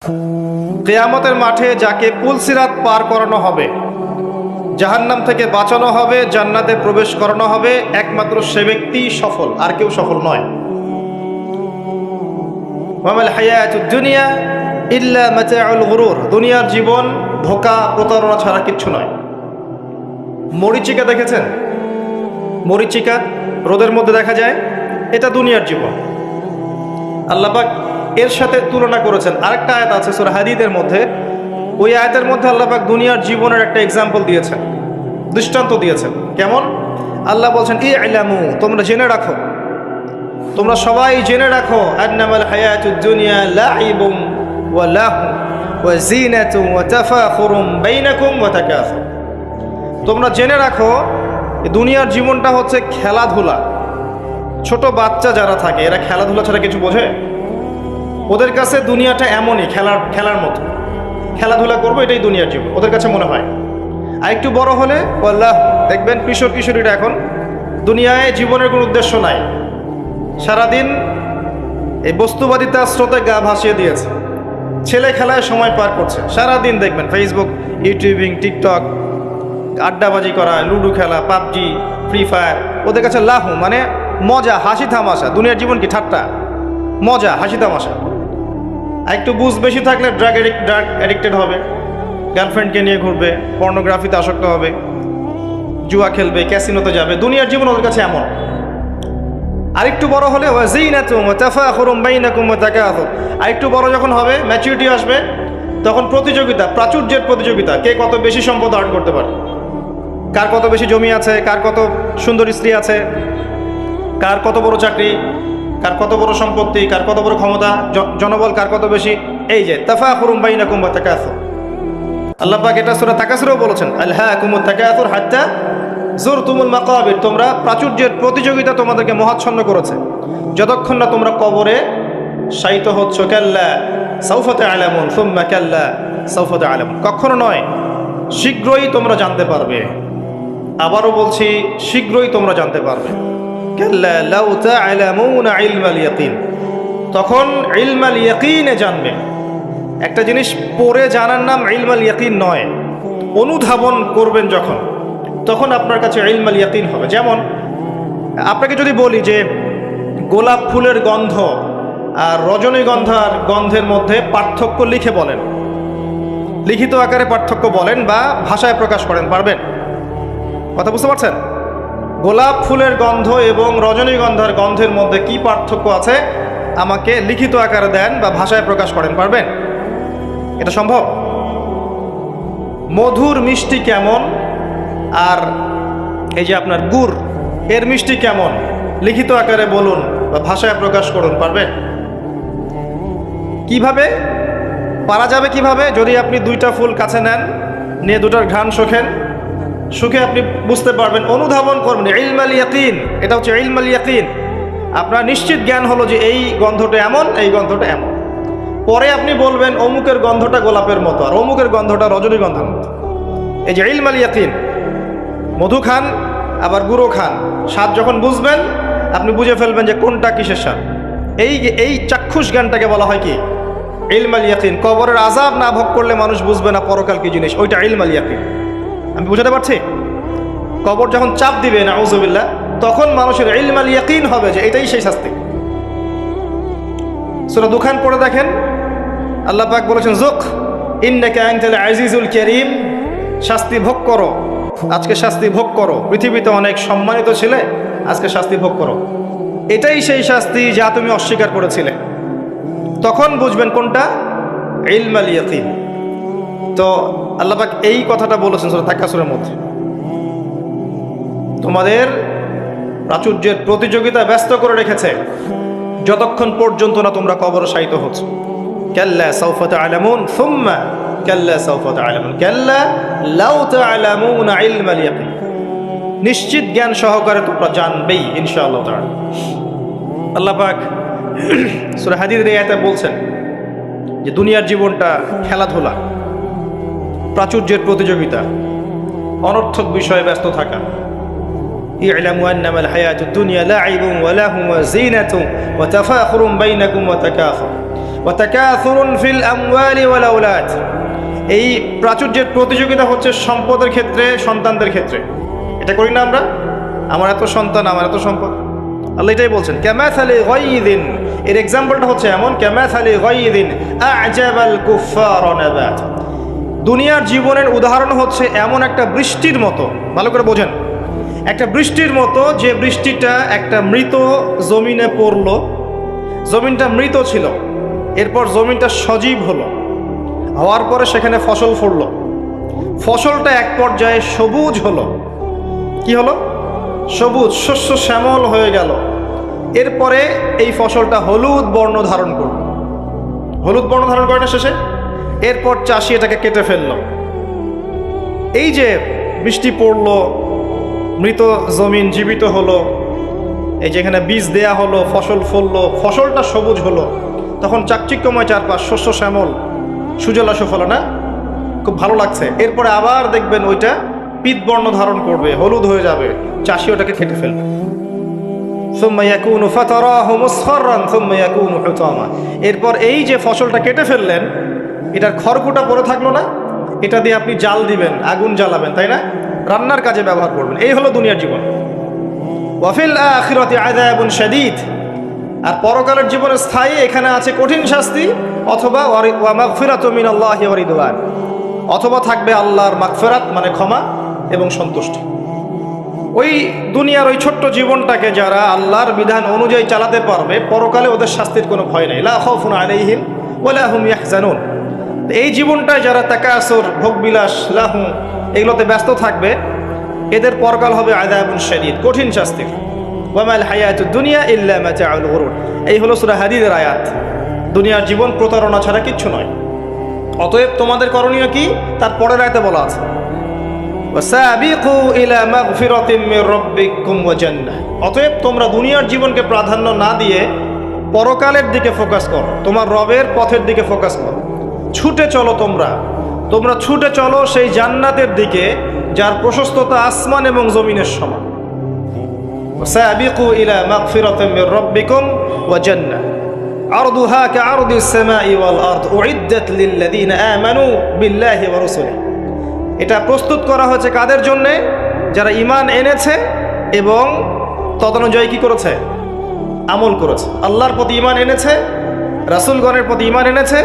কিয়ামতের মাঠে যাকে পুলসিরাত পার করানো হবে, জাহান্নাম থেকে বাঁচানো হবে, জান্নাতে প্রবেশ করানো হবে, একমাত্র সে ব্যক্তি সফল, আর কেউ সফল নয়। ওয়ামাল হায়াতুদ দুনিয়া ইল্লা মাতাউল গুরুর, দুনিয়ার জীবন ধোঁকা প্রতারণা ছাড়া কিচ্ছু নয়। মরীচিকা দেখেছেন? মরীচিকা রোদের মধ্যে দেখা যায়, এটা দুনিয়ার জীবন। আল্লাহ পাক এর সাথে তুলনা করেছেন। আরেকটা আয়াত আছে সূরা হাদীদের মধ্যে, ওই আয়াতের মধ্যে আল্লাহ পাক দুনিয়ার জীবনের একটা এক্সাম্পল দিয়েছেন, দৃষ্টান্ত দিয়েছেন। কেমন? আল্লাহ বলছেন ই'লামু, তোমরা জেনে রাখো, তোমরা সবাই জেনে রাখো, আন্নামাল হায়াতুদ দুনিয়া লাইবুম ওয়া লাহু ওয়া জিনাতুন ওয়া তাফাখুরুম বাইনাকুম ওয়া তাকাসুর। তোমরা জেনে রাখো দুনিয়ার জীবনটা হচ্ছে খেলাধুলা। ছোট বাচ্চা যারা থাকে এরা খেলাধুলা ছাড়া কিছু বোঝে? ওদের কাছে দুনিয়াটা এমনই, খেলার মতো, খেলাধুলা করবো, এটাই দুনিয়ার জীবন ওদের কাছে মনে হয়। আর একটু বড় হলে আল্লাহ দেখবেন কিশোর কিশোরীরা এখন দুনিয়ায় জীবনের কোনো উদ্দেশ্য নাই, সারাদিন এই বস্তুবাদিতা স্রোতে গা ভাসিয়ে দিয়েছে, ছেলে খেলায় সময় পার করছে। সারাদিন দেখবেন ফেসবুক, ইউটিউবিং, টিকটক, আড্ডাবাজি করা, লুডো খেলা, পাবজি, ফ্রি ফায়ার, ওদের কাছে লাহু মানে মজা, হাসি তামাশা। দুনিয়ার জীবন কি ঠাট্টা? মজা, হাসি তামাশা। আর একটু বুঝ বেশি থাকলে ড্রাগ অ্যাডিক্টেড হবে, গার্লফ্রেন্ডকে নিয়ে ঘুরবে, পর্নোগ্রাফিতে আসক্ত হবে, জুয়া খেলবে, ক্যাসিনোতে যাবে। দুনিয়ার জীবন ওদের কাছে এমন। আরেকটু বড় হলে ওয়াজিনাতুম ওয়া তাফাখুরুম বাইনাকুম ওয়া তাকাসুর, আরেকটু বড় যখন হবে, ম্যাচুরিটি আসবে, তখন প্রতিযোগিতা, প্রাচুর্যের প্রতিযোগিতা, কে কত বেশি সম্পদ আর্ন করতে পারে, কার কত বেশি জমি আছে, কার কত সুন্দর স্ত্রী আছে, কার কত বড় চাকরি, কার কত বড় সম্পত্তি, কার কত বড় ক্ষমতা, জনবল কার কত বেশি। এই যে তাফাখুরুম বাইনাকুম ওয়া তাকাসুর, আল্লাহ পাক এটা সূরা তাকাসুরেও বলেছেন, আলহাকুমুত তাকাসুর হাত্তা যুরতুমুল মাকাবির, তোমরা প্রাচুর্যের প্রতিযোগিতা তোমাদেরকে মোহাচ্ছন্ন করেছে যতক্ষণ না তোমরা কবরে শায়িত হচ্ছ। কাল্লা সাউফা তা'লামুন সুম্মা কাল্লা সাউফা তা'লামুন, কখনো নয়, শীঘ্রই তোমরা জানতে পারবে। আবারও বলছি, শীঘ্রই তোমরা জানতে পারবে। কাল্লা লাউ তা'লামুনা ইলমাল ইয়াকিন, তখন ইলমাল ইয়াকিনে জানবে। একটা জিনিস পড়ে জানার নাম ইলমাল ইয়াকিন নয়, অনুধাবন করবেন যখন, তখন আপনার কাছে ইলমাল ইয়াকিন হবে। যেমন আপনাকে যদি বলি যে গোলাপ ফুলের গন্ধ আর রজনীগন্ধার গন্ধের মধ্যে পার্থক্য লিখে বলেন, লিখিত আকারে পার্থক্য বলেন বা ভাষায় প্রকাশ করেন, পারবেন? কথা বুঝতে পারছেন? গোলাপ ফুলের গন্ধ এবং রজনীগন্ধার গন্ধের মধ্যে কি পার্থক্য আছে আমাকে লিখিত আকারে দেন বা ভাষায় প্রকাশ করেন, পারবেন? এটা সম্ভব? মধুর মিষ্টি কেমন আর এই যে আপনার গুড়, এর মিষ্টি কেমন, লিখিত আকারে বলুন বা ভাষায় প্রকাশ করুন, পারবেন? কিভাবে পারা যাবে? কিভাবে? যদি আপনি দুইটা ফুল কাছে নেন, নিয়ে দুটার ঘ্রাণ শোকেন, সুখে আপনি বুঝতে পারবেন, অনুধাবন করবেন। ইলমাল ইয়াকিন, এটা হচ্ছে ইলমাল ইয়াকিন। আপনার নিশ্চিত জ্ঞান হলো যে এই গন্ধটা এমন, এই গন্ধটা এমন। পরে আপনি বলবেন অমুকের গন্ধটা গোলাপের মতো আর অমুকের গন্ধটা রজনীগন্ধার মতো। এই যে ইলমাল ইয়াকিন, মধু খান আবার গুঁড়ো খান, স্বাদ যখন বুঝবেন আপনি বুঝে ফেলবেন যে কোনটা কিসের স্বাদ। এই চাক্ষুষ জ্ঞানটাকে বলা হয় কি? ইলমাল ইয়াকিন। কবরের আযাব না ভোগ করলে মানুষ বুঝবে না পরকাল কি জিনিস, ওইটা ইলমাল ইয়াকিন। আমি বুঝাতে পারছি? কবর যখন চাপ দিবে নাউযুবিল্লাহ, তখন মানুষের ইলমাল ইয়াকিন হবে যে এটাই সেই শাস্তি। সূরা দুখান পড়ে দেখেন, আল্লাহ পাক বলেছেন যুক ইন্নাকা আনতাল আজিজুল কারীম, শাস্তি ভোগ করো, আজকে শাস্তি ভোগ করো। পৃথিবীতে অনেক সম্মানিত ছিলে, আজকে শাস্তি ভোগ করো। এটাই সেই শাস্তি যা তুমি অস্বীকার করেছিলে। তখন বুঝবেন কোনটা ইলমাল ইয়াকিন। তো আল্লাহ পাক এই কথাটা বলেছেন সূরা তাকাসুরের মধ্যে, তোমাদের প্রাচুর্যের প্রতিযোগিতা ব্যস্ত করে রেখেছে যতক্ষণ পর্যন্ত না তোমরা কবরে শায়িত হচ্ছ। কাল্লা সাউফা তা'লামুন সুম্মা কাল্লা সাউফা তা'লামুন কাল্লা লাউ তা'লামুনা ইলমাল ইয়াকিন, নিশ্চিত জ্ঞান সহকারে তোমরা জানবেই ইনশাআল্লাহ তাআলা। আল্লাহ পাক সূরা হাদীদের এই আয়াতে বলছেন যে দুনিয়ার জীবনটা খেলাধুলা, প্রাচুর্যের প্রতিযোগিতা, অনর্থক বিষয়ে ব্যস্ত থাকা। ই'লামু আন্নামাল হায়াতুদ দুনিয়া লাইবুন ওয়া লাহু ওয়া জিনাতুন ওয়া তাফাখুরুম বাইনাকুম ওয়া তাকাসুর। ওয়া তাকাসুরুন ফিল আমওয়ালি ওয়াল আওলাদ, এই প্রাচুর্যের প্রতিযোগিতা হচ্ছে সম্পদের ক্ষেত্রে, সন্তানদের ক্ষেত্রে। এটা করি না আমরা? আমার এত সন্তান, আমার এত সম্পদ। আল্লাহ এটাই বলছেন, কামাসালি গায়যিন, এর এক্সাম্পলটা হচ্ছে এমন, কামাসালি গায়যিন আ'জাবাল কুফফার নাবাত। দুনিয়ার জীবনের উদাহরণ হচ্ছে এমন একটা বৃষ্টির মতো, ভালো করে বোঝেন, একটা বৃষ্টির মতো, যে বৃষ্টিটা একটা মৃত জমিনে পড়লো, জমিনটা মৃত ছিল, এরপর জমিনটা সজীব হলো, হওয়ার পরে সেখানে ফসল ফলল, ফসলটা এক পর্যায়ে সবুজ হলো। কি হলো? সবুজ, শস্য শ্যামল হয়ে গেল। এরপরে এই ফসলটা হলুদ বর্ণ ধারণ করল, হলুদ বর্ণ ধারণ করে না শেষে? এরপর চাষি এটাকে কেটে ফেলল। এই যে বৃষ্টি পড়লো, মৃত জমিন জীবিত হলো, এই যেখানে বীজ দেয়া হলো, ফসল ফললো, ফসলটা সবুজ হলো, তখন চাকচিক্যময় চারপাশ, শস্য শ্যামল, সুজলা সুফলা, না? খুব ভালো লাগছে। এরপরে আবার দেখবেন ওইটা পিত বর্ণ ধারণ করবে, হলুদ হয়ে যাবে, চাষি ওটাকে কেটে ফেলবে। সুম্মা ইয়াকুনু ফাতারাহু মুসফাররান সুম্মা ইয়াকুনু হুতামা। এরপর এই যে ফসলটা কেটে ফেললেন, এটার খড়কুটা পড়ে থাকলো না, এটা দিয়ে আপনি জাল দিবেন, আগুন জ্বালাবেন, তাই না? রান্নার কাজে ব্যবহার করবেন। এই হলো দুনিয়ার জীবন। ওয়া ফিল আখিরাতি আযাবুন শাদীদ, আর পরকালের জীবনে স্থায়ী, এখানে আছে কঠিন শাস্তি, অথবা ওয়া মাগফিরাতু মিনাল্লাহি ওয়া রিদওয়ান, অথবা থাকবে আল্লাহর মাগফিরাত মানে ক্ষমা এবং সন্তুষ্টি। ওই দুনিয়ার ওই ছোট্ট জীবনটাকে যারা আল্লাহর বিধান অনুযায়ী চালাতে পারবে, পরকালে ওদের শাস্তির কোনো ভয় নেই। লা খাউফুন আলাইহিম ওয়া লা হুম ইয়াহজানুন। এই জীবনটায় যারা তাকাসুর, ভোগবিলাস, লাহু, এগুলোতে ব্যস্ত থাকবে, এদের পরকাল হবে আযাবুন শাদীদ, কঠিন শাস্তির। ওয়া মাল হায়াতুদ দুনিয়া ইল্লা মাতাউল গুরুর। এই হলো সূরা হাদীদের আয়াত। দুনিয়ার জীবন প্রতারণা ছাড়া কিচ্ছু নয়। অতএব তোমাদের করণীয় কি? তার পরের আয়াতে বলা আছে, ওয়াসাবিকু ইলা মাগফিরাতিম মির রাব্বিকুম ওয়া জান্নাহ। অতএব তোমরা দুনিয়ার জীবনকে প্রাধান্য না দিয়ে পরকালের দিকে ফোকাস করো, তোমার রবের পথের দিকে ফোকাস করো। ছুটে চলো, তোমরা ছুটে চলো সেই জান্নাতের দিকে যার প্রশস্ততা আসমান এবং জমিনের সমান। ওয়াসাবিকু ইলা মাগফিরাতিম মির রাব্বিকুম ওয়া জান্নাহ আরদুহা কাআরদিস সামাই ওয়াল আরদ উইদ্দাত লিল্লাযিনা আমানু বিল্লাহি ওয়া রাসূলিহি। এটা প্রস্তুত করা হয়েছে কাদের জন্যে? যারা ঈমান এনেছে এবং তদনুযায়ী কি করেছে? আমল করেছে। আল্লাহর প্রতি ঈমান এনেছে, রাসূলগণের প্রতি ঈমান এনেছে,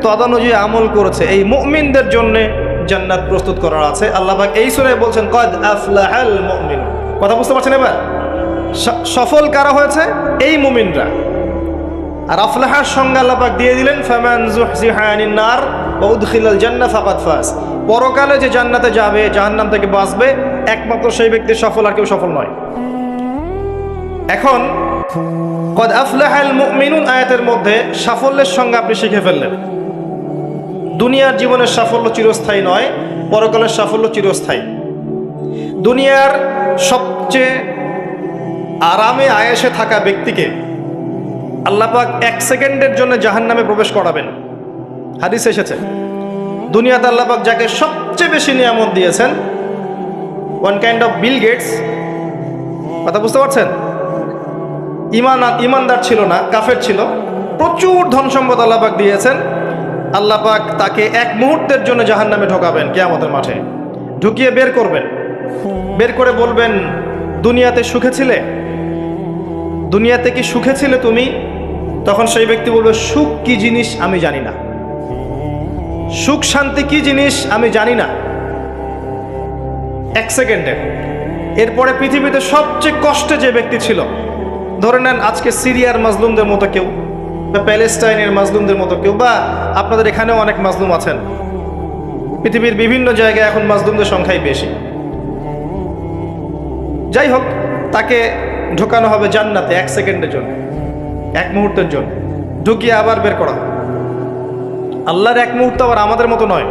তদনুযায়ী আমল করেছে। এই মুমিনদের জন্যে জান্নাত প্রস্তুত করা আছে। আল্লাহ পাক এই সূরায় বলছেন কদ আফলাহাল মুমিনুন। কথা বুঝতে পারছেন এবার? সফল কারা হয়েছে? এই মুমিনরা। আর আফলাহার সংজ্ঞা আল্লাহ পাক দিয়ে দিলেন, ফামান যুহজিহা আনিন নার ওয়া উদখিলাল জান্নাহ ফাকাদ ফাজ। পরকালে যে জান্নাতে যাবে, জাহান্নাম থেকে বাঁচবে, একমাত্র সেই ব্যক্তি সফল, আর কেউ সফল নয়। এখন কদ আফলাহাল মুমিনুন আয়াতের মধ্যে সাফল্যের সংজ্ঞা আপনি শিখে ফেললেন। দুনিয়ার জীবনের সাফল্য চিরস্থায়ী নয়, পরকালের সাফল্য চিরস্থায়ী। দুনিয়ার সবচেয়ে আরামে আয়েশে থাকা ব্যক্তিকে আল্লাহ পাক 1 সেকেন্ডের জন্য জাহান্নামে প্রবেশ করাবেন। হাদিস এসেছে, দুনিয়াতে আল্লাহ পাক যাকে সবচেয়ে বেশি নিয়ামত দিয়েছেন, one kind of Bill Gates. কথা বুঝতে পারছেন? ইমানদার ছিল না, কাফের ছিল, প্রচুর ধন সম্পদ আল্লাহ পাক দিয়েছেন। আল্লাহ পাক তাকে 1 মুহূর্তের জন্য জাহান্নামে ঢোকাবেন কিয়ামতের মাঠে, ঢুকিয়ে বের করবেন, বের করে বলবেন, দুনিয়াতে সুখে ছিলে? দুনিয়াতে কি সুখে ছিলে তুমি? তখন সেই ব্যক্তি বলবে, সুখ কি জিনিস আমি জানি না, সুখ শান্তি কি জিনিস আমি জানি না। 1 সেকেন্ডে। এরপরে পৃথিবীতে সবচেয়ে কষ্টে যে ব্যক্তি ছিল, ধরে নেন আজকে সিরিয়ার মাজলুমদের মতো কেউ, বা প্যালেস্টাইনের মাজলুমদের মতো কেউ, বা আপনাদের এখানেও অনেক মাজলুম আছেন। পৃথিবীর বিভিন্ন জায়গায় এখন মাজলুমদের সংখ্যাই বেশি। যাই হোক, তাকে ঢোকানো হবে জান্নাতে 1 সেকেন্ডের জন্য, 1 মুহূর্তের জন্য, ঢুকিয়ে আবার বের করা। আল্লাহর 1 মুহূর্ত আবার আমাদের মতো নয়।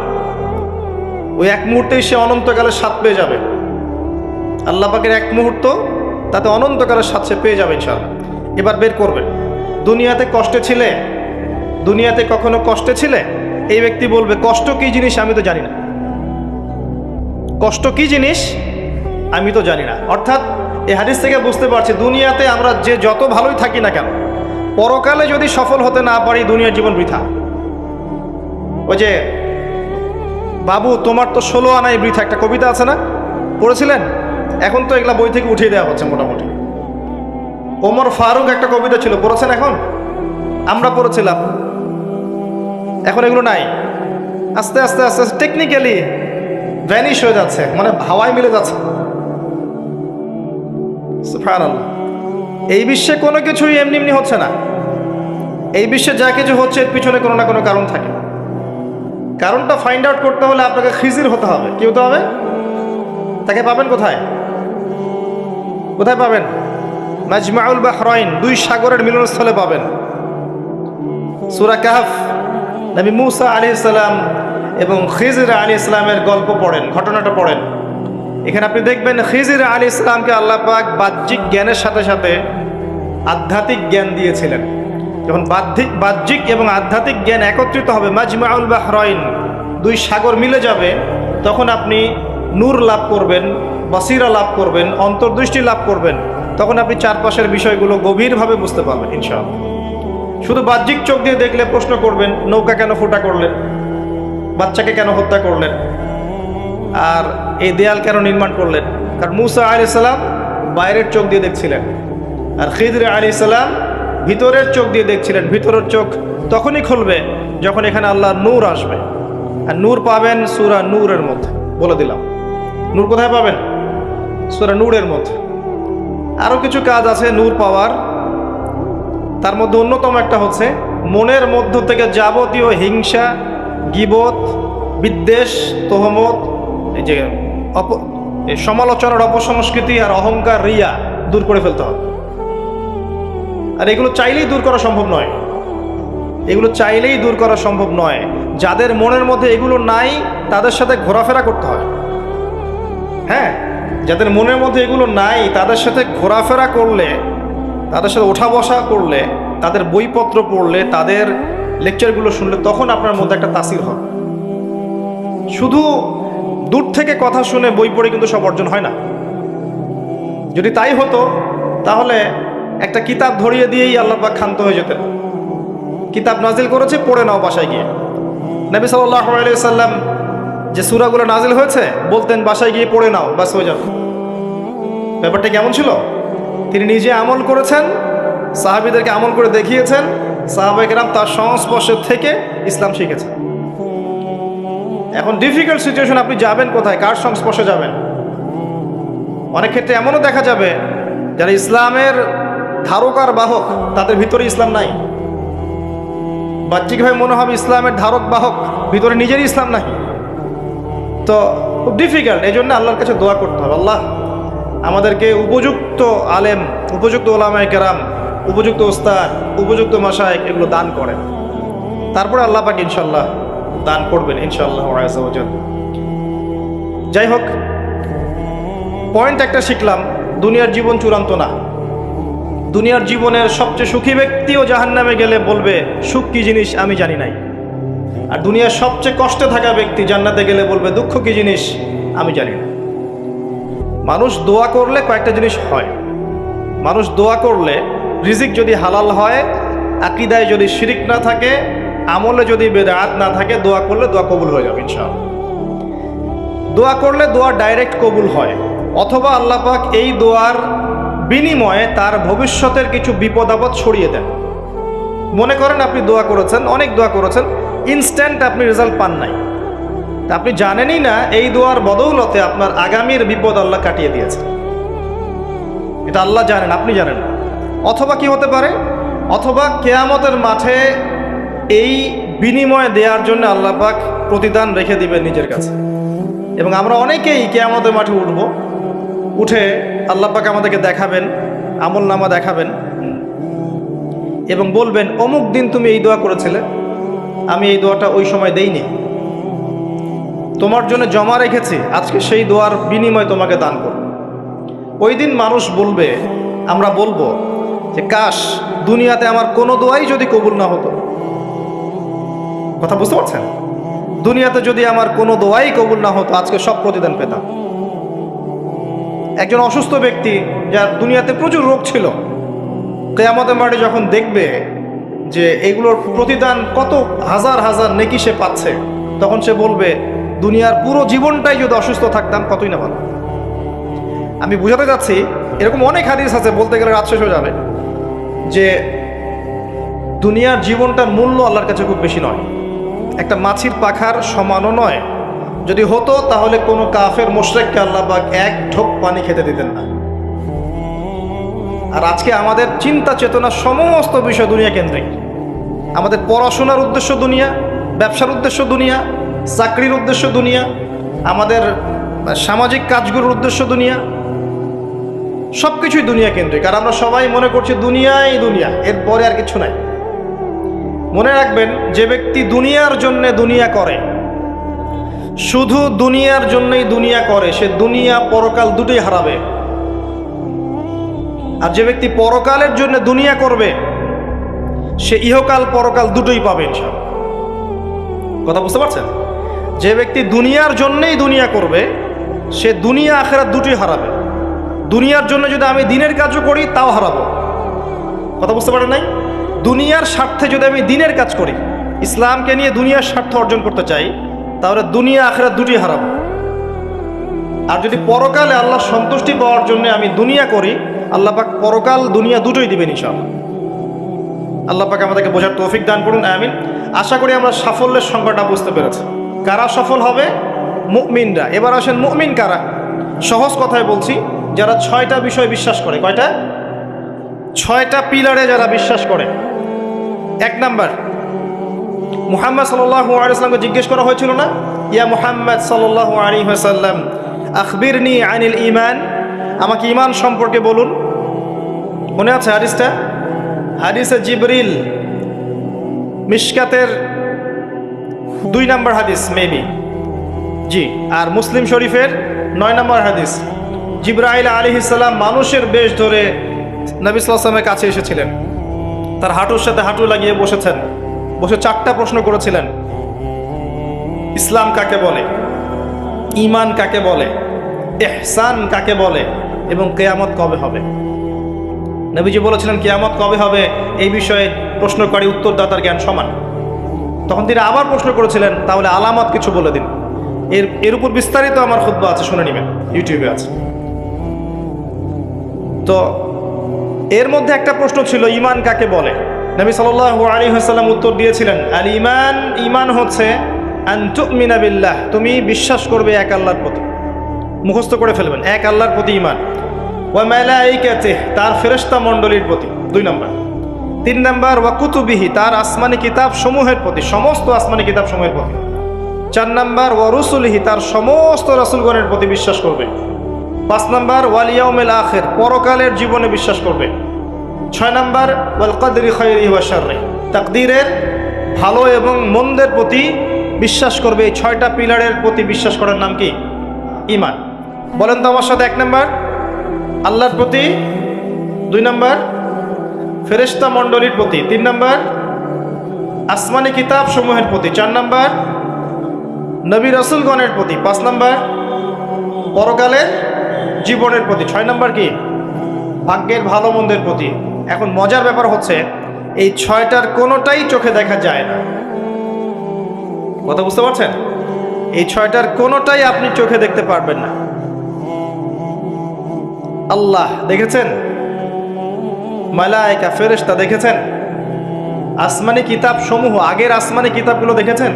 ওই 1 মুহূর্তেই সে অনন্তকালের স্বাদ পেয়ে যাবে। আল্লাহ পাকের 1 মুহূর্ত, তাতে অনন্তকালের স্বাদ সে পেয়ে যাবে ইনশাআল্লাহ। এবার বের করবে, দুনিয়াতে কষ্টে ছিলে? দুনিয়াতে কখনো কষ্টে ছিলে? এই ব্যক্তি বলবে, কষ্ট কি জিনিস আমি তো জানি না, কষ্ট কি জিনিস আমি তো জানি না। অর্থাৎ এই হাদিস থেকে বুঝতে পারছি, দুনিয়াতে আমরা যে যত ভালোই থাকি না কেন, পরকালে যদি সফল হতে না পারি দুনিয়ার জীবন বৃথা। ওই যে বাবু তোমার তো 16 আনাই বৃথা, একটা কবিতা আছে না, পড়েছিলেন? এখন তো এগুলা বই থেকে উঠিয়ে দেওয়া হচ্ছে মোটামুটি। ওমর ফারুক একটা কবিতা ছিল, পড়েছেন? এখন আমরা পড়েছিলাম, এখন এগুলো নাই। আস্তে আস্তে আস্তে আস্তে টেকনিক্যালি ভ্যানিশ হয়ে যাচ্ছে, মানে হাওয়ায় মিলে যাচ্ছে। সুবহানাল্লাহ। এই বিশ্বে কোনো কিছুই এমনি এমনি হচ্ছে না। এই বিশ্বে যা কিছু হচ্ছে এর পিছনে কোনো না কোনো কারণ থাকে। কারণটা ফাইন্ড আউট করতে হলে আপনাকে খিজির হতে হবে। কি হতে হবে? তাকে পাবেন কোথায়? কোথায় পাবেন? মাজমাউল বাহরাইন, 2 সাগরের মিলনস্থলে পাবেন। সূরা কাহফ, নবী মুসা আলাইহিস সালাম এবং খিজির আলাইহিস সালামের গল্প পড়েন, ঘটনাটা পড়েন। এখানে আপনি দেখবেন খিজির আলাইহিস সালামকে আল্লাহ পাক বাহ্যিক জ্ঞানের সাথে সাথে আধ্যাত্মিক জ্ঞান দিয়েছিলেন। যখন বাহ্যিক এবং আধ্যাত্মিক জ্ঞান একত্রিত হবে, মাজমাউল বাহরাইন, 2 সাগর মিলে যাবে, তখন আপনি নূর লাভ করবেন, বসিরা লাভ করবেন, অন্তর্দৃষ্টি লাভ করবেন। তখন আপনি চারপাশের বিষয়গুলো গভীরভাবে বুঝতে পারবেন ইনশাআল্লাহ। শুধু বাহ্যিক চোখ দিয়ে দেখলে প্রশ্ন করবেন, নৌকা কেন ফুটা করলেন, বাচ্চাকে কেন হত্যা করলেন, আর এই দেয়াল কেন নির্মাণ করলেন? কারণ মুসা আলাইহিস সালাম বাইরের চোখ দিয়ে দেখছিলেন, আর খিজির আলাইহিস সালাম ভিতরের চোখ দিয়ে দেখছিলেন। ভিতরের চোখ তখনই খুলবে যখন এখানে আল্লাহর নূর আসবে। আর নূর পাবেন সূরা নূরের মধ্যে, বলে দিলাম। নূর কোথায় পাবেন? সূরা নূরের মধ্যে। আরও কিছু কাজ আছে নূর পাওয়ার, তার মধ্যে অন্যতম একটা হচ্ছে মনের মধ্য থেকে যাবতীয় হিংসা, গীবত, বিদ্বেষ, তোহমত, এই যে সমালোচনার অপসংস্কৃতি আর অহংকার, রিয়া দূর করে ফেলতে হবে। আর এগুলো চাইলেই দূর করা সম্ভব নয়। এগুলো চাইলেই দূর করা সম্ভব নয়। যাদের মনের মধ্যে এগুলো নাই তাদের সাথে ঘোরাফেরা করতে হয়। হ্যাঁ, যাদের মনের মধ্যে এগুলো নাই তাদের সাথে ঘোরাফেরা করলে, তাদের সাথে ওঠা বসা করলে, তাদের বইপত্র পড়লে, তাদের লেকচারগুলো শুনলে তখন আপনার মধ্যে একটা তাসির হয়। শুধু দূর থেকে কথা শুনে বই পড়ে কিন্তু সব অর্জন হয় না। যদি তাই হতো তাহলে একটা কিতাব ধরিয়ে দিয়েই আল্লাহ পাক ক্ষান্ত হয়ে যেতেন। কিতাব নাজিল করেছে, পড়ে নাও বাসায় গিয়ে। নবী সাল্লাল্লাহু আলাইহি সাল্লাম যে সূরাগুলো নাজিল হয়েছে বলতেন বাসায় গিয়ে পড়ে নাও, বাস হয়ে যাবে। ব্যাপারটা কেমন ছিল? তিনি নিজে আমল করেছেন, সাহাবীদেরকে আমল করে দেখিয়েছেন, সাহাবায়ে কেরাম তার সংস্পর্শে থেকে ইসলাম শিখেছেন। এখন ডিফিকাল্ট সিচুয়েশন, আপনি যাবেন কোথায়, কার সংস্পর্শে যাবেন? অনেক ক্ষেত্রে এমনও দেখা যাবে যারা ইসলামের ধারক আর বাহক, তাদের ভিতরে ইসলাম নাই। বাহ্যিকভাবে মনে হবে ইসলামের ধারক বাহক, ভিতরে নিজেরই ইসলাম নাই। তো খুব ডিফিকাল্ট। এই জন্য আল্লাহর কাছে দোয়া করতে হবে, আল্লাহ আমাদেরকে উপযুক্ত আলেম, উপযুক্ত ওলামায়ে কেরাম, উপযুক্ত ওস্তাদ, উপযুক্ত মাশায়েখ এগুলো দান করেন। তারপরে আল্লাহ পাক ইনশাআল্লাহ দান করবেন ইনশাআল্লাহ আযজা ওয়া জাল। যাই হোক, পয়েন্ট একটা শিখলাম, দুনিয়ার জীবন চূড়ান্ত না। দুনিয়ার জীবনের সবচেয়ে সুখী ব্যক্তিও জাহান্নামে গেলে বলবে সুখ কি জিনিস আমি জানি নাই। আর দুনিয়ার সবচেয়ে কষ্টে থাকা ব্যক্তি জান্নাতে গেলে বলবে দুঃখ কি জিনিস আমি জানি না। মানুষ দোয়া করলে কয়েকটা জিনিস হয়। মানুষ দোয়া করলে রিজিক যদি হালাল হয়, আকীদায় যদি শিরিক না থাকে, আমলে যদি বেদাত না থাকে, দোয়া করলে দোয়া কবুল হয়ে যাবে ইনশাআল্লাহ। দোয়া করলে দোয়া ডাইরেক্ট কবুল হয়, অথবা আল্লাহ পাক এই দোয়ার বিনিময়ে তার ভবিষ্যতের কিছু বিপদ আপদ ছড়িয়ে দেন। মনে করেন আপনি দোয়া করেছেন, অনেক দোয়া করেছেন, ইনস্ট্যান্ট আপনি রেজাল্ট পান নাই, তা আপনি জানেনই না এই দোয়ার বদৌলতে আপনার আগামীর বিপদ আল্লাহ কাটিয়ে দিয়েছে। এটা আল্লাহ জানেন, আপনি জানেন না। অথবা কি হতে পারে, অথবা কিয়ামতের মাঠে এই বিনিময় দেওয়ার জন্য আল্লাহ পাক প্রতিদান রেখে দিবেন নিজের কাছে। এবং আমরা অনেকেই কিয়ামতের মাঠে উঠব, উঠে আল্লাহ পাক আমাদেরকে দেখাবেন, আমল নামা দেখাবেন এবং বলবেন অমুক দিন তুমি এই দোয়া করেছিলে, আমি এই দোয়াটা ওই সময় দেইনি, তোমার জন্য জমা রেখেছি, আজকে সেই দোয়ার বিনিময় তোমাকে দান করব। ওই দিন মানুষ বলবে, আমরা বলবো যে কাশ দুনিয়াতে আমার কোনো দোয়াই যদি কবুল না হতো। কথা বুঝতে পারছেন? দুনিয়াতে যদি আমার কোনো দোয়াই কবুল না হতো, আজকে সব প্রতিদান পেতাম। একজন অসুস্থ ব্যক্তি, যার দুনিয়াতে প্রচুর রোগ ছিল, কিয়ামতের মাঠে যখন দেখবে যে এগুলোর প্রতিদান কত হাজার হাজার নেকি সে পাচ্ছে, তখন সে বলবে দুনিয়ার পুরো জীবনটাই যদি অসুস্থ থাকতাম কতই না ভালো। আমি বুঝাতে যাচ্ছি, এরকম অনেক হাদিস আছে, বলতে গেলে রাত শেষ হয়ে যাবে, যে দুনিয়ার জীবনটার মূল্য আল্লাহর কাছে খুব বেশি নয়, একটা মাছির পাখার সমানও নয়। যদি হতো তাহলে কোনো কাফের মুশরিককে আল্লাহ পাক এক ঢোক পানি খেতে দিতেন না। আর আজকে আমাদের চিন্তা চেতনা সমস্ত বিষয় দুনিয়া কেন্দ্রিক। আমাদের পড়াশোনার উদ্দেশ্য দুনিয়া, ব্যবসার উদ্দেশ্য দুনিয়া, চাকরির উদ্দেশ্য দুনিয়া, আমাদের সামাজিক কাজগুলোর উদ্দেশ্য দুনিয়া, সব কিছুই দুনিয়া কেন্দ্রিক। আর আমরা সবাই মনে করছি দুনিয়াই দুনিয়া, এরপরে আর কিছু নাই। মনে রাখবেন, যে ব্যক্তি দুনিয়ার জন্য দুনিয়া করে, শুধু দুনিয়ার জন্যই দুনিয়া করে, সে দুনিয়া পরকাল দুটোই হারাবে। আর যে ব্যক্তি পরকালের জন্য দুনিয়া করবে, সে ইহকাল পরকাল দুটোই পাবে ইনশাআল্লাহ। কথা বুঝতে পারছেন? যে ব্যক্তি দুনিয়ার জন্যই দুনিয়া করবে, সে দুনিয়া আখিরাত দুটোই হারাবে। দুনিয়ার জন্য যদি আমি দিনের কাজও করি তাও হারাবো। কথা বুঝতে পারেন নাই? দুনিয়ার স্বার্থে যদি আমি দিনের কাজ করি, ইসলামকে নিয়ে দুনিয়ার স্বার্থ অর্জন করতে চাই, তাহলে দুনিয়া আখিরাত দুটোই হারাবো। আর যদি পরকালে আল্লাহ সন্তুষ্টি পাওয়ার জন্য আমি দুনিয়া করি, আল্লাহ পাক পরকাল দুনিয়া দুটোই দিবেন ইনশাআল্লাহ। আল্লাহ পাক আমাদেরকে বোঝার তৌফিক দান করুন, আমিন। আশা করি আমরা সাফল্যের সংজ্ঞাটা বুঝতে পেরেছি। কারা সফল হবে? মুমিনরা। এবার আসেন, মুমিন কারা? সহজ কথায় বলছি, যারা 6টা বিষয় বিশ্বাস করে। কয়টা? 6টা পিলারে যারা বিশ্বাস করে। 1 নাম্বার, মুহাম্মদ সাল্লাল্লাহু আলাইহি ওয়াসাল্লামকে জিজ্ঞেস করা হয়েছিল না, ইয়া মুহাম্মদ সাল্লাল্লাহু আলাইহি ওয়াসাল্লাম আখবিরনি আনিল ঈমান, আমাকে ঈমান সম্পর্কে বলুন। মনে আছে হাদিসটা? হাদিসে জিবরিল, মিশকাতের 2 নম্বর হাদিস মেবি, জি। আর মুসলিম শরীফের 9 নম্বর হাদিস। জিবরাইল আলাইহিস সালাম মানুষের বেশ ধরে নবী সাল্লাল্লাহু আলাইহি ওয়াসাল্লামের কাছে এসেছিলেন, তার হাঁটুর সাথে হাঁটু লাগিয়ে বসেছেন, বসে 4টা প্রশ্ন করেছিলেন। ইসলাম কাকে বলে, ঈমান কাকে বলে, ইহসান কাকে বলে, এবং কিয়ামত কবে হবে। নবীজি বলেছিলেন কিয়ামত কবে হবে এই বিষয়ে প্রশ্নকারী উত্তরদাতার জ্ঞান সমান। তখন তিনি আবার প্রশ্ন করেছিলেন, তাহলে আলামত কিছু বলে দিন। এর উপর বিস্তারিত আমার খুতবা আছে, শুনে নেবেন, ইউটিউবে আছে। তো এর মধ্যে একটা প্রশ্ন ছিল, ঈমান কাকে বলে। নবী সাল্লাল্লাহু আলাইহি ওয়াসাল্লাম উত্তর দিয়েছিলেন, আল ঈমান, ঈমান হচ্ছে আন তুমিনা বিল্লাহ, তুমি বিশ্বাস করবে এক আল্লাহর প্রতি, মুখস্থ করে ফেলবেন, এক আল্লাহর প্রতি ঈমান। ওয়া মালাইকাতিহি, তার ফেরেশতা মণ্ডলীর প্রতি 2 নম্বর। 3 নম্বর, ওয়া কুতুবিহি, তার আসমানি কিতাব সমূহের প্রতি, সমস্ত আসমানি কিতাব সমূহের প্রতি। 4 নম্বর, ওয়া রুসুলিহি, তার সমস্ত রাসূলগণের প্রতি বিশ্বাস করবে। 5 নম্বর, ওয়াল ইয়াউমিল আখির, পরকালের জীবনে বিশ্বাস করবে। 6 নম্বর, ওয়াল কদরি খায়রিহি ওয়া শাররিহি, তাকদীরের ভালো এবং মন্দের প্রতি বিশ্বাস করবে। এই 6টা পিলারের প্রতি বিশ্বাস করার নাম কি? ঈমান। বলেন তো আমার সাথে। 1 নম্বর আল্লাহর প্রতি, 2 নম্বর ফেরেশতা মণ্ডলীর প্রতি, 3 নম্বর আসমানি কিতাব সমূহের প্রতি, 4 নম্বর নবী রাসূলগণের প্রতি, 5 নম্বর পরকালের জীবনের প্রতি, 6 নম্বর কি? ভাগ্যের ভালো মন্দের প্রতি। এখন মজার ব্যাপার হচ্ছে, এই 6টার কোনোটাই চোখে দেখা যায় না। কথা বুঝতে পারছেন? এই 6টার কোনোটাই আপনি চোখে দেখতে পারবেন না। আল্লাহ দেখেছেন, মালায়েকা ফেরেশতা দেখেছেন, আসমানি কিতাব সমূহ, আগের আসমানি কিতাবগুলো দেখেছেন।